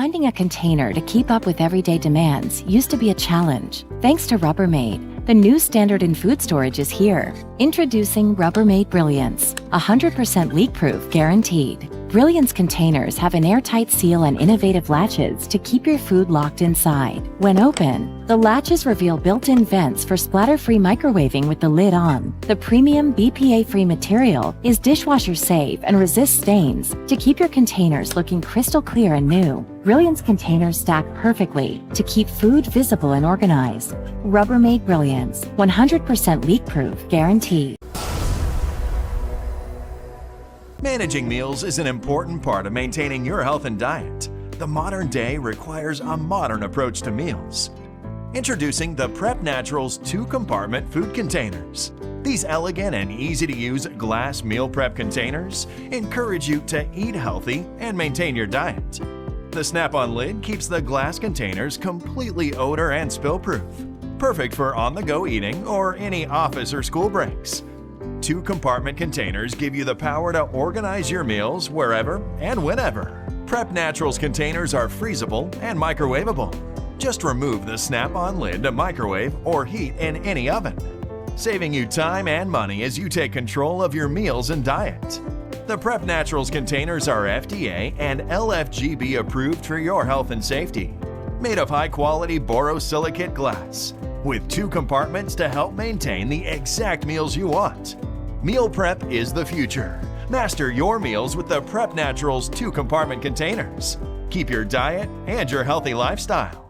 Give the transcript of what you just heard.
Finding a container to keep up with everyday demands used to be a challenge. Thanks to Rubbermaid, the new standard in food storage is here. Introducing Rubbermaid Brilliance, 100% leak-proof guaranteed. Brilliance containers have an airtight seal and innovative latches to keep your food locked inside. When open, the latches reveal built-in vents for splatter-free microwaving with the lid on. The premium BPA-free material is dishwasher safe and resists stains to keep your containers looking crystal clear and new. Brilliance containers stack perfectly to keep food visible and organized. Rubbermaid Brilliance, 100% leak-proof guaranteed. Managing meals is an important part of maintaining your health and diet. The modern day requires a modern approach to meals. Introducing the Prep Naturals 2-compartment food containers. These elegant and easy-to-use glass meal prep containers encourage you to eat healthy and maintain your diet. The snap-on lid keeps the glass containers completely odor and spill-proof, perfect for on-the-go eating or any office or school breaks. 2-compartment containers give you the power to organize your meals wherever and whenever. Prep Naturals containers are freezable and microwavable. Just remove the snap-on lid to microwave or heat in any oven, saving you time and money as you take control of your meals and diet. The Prep Naturals containers are FDA and LFGB approved for your health and safety. Made of high-quality borosilicate glass, with 2 compartments to help maintain the exact meals you want. Meal prep is the future. Master your meals with the Prep Naturals 2-compartment containers. Keep your diet and your healthy lifestyle.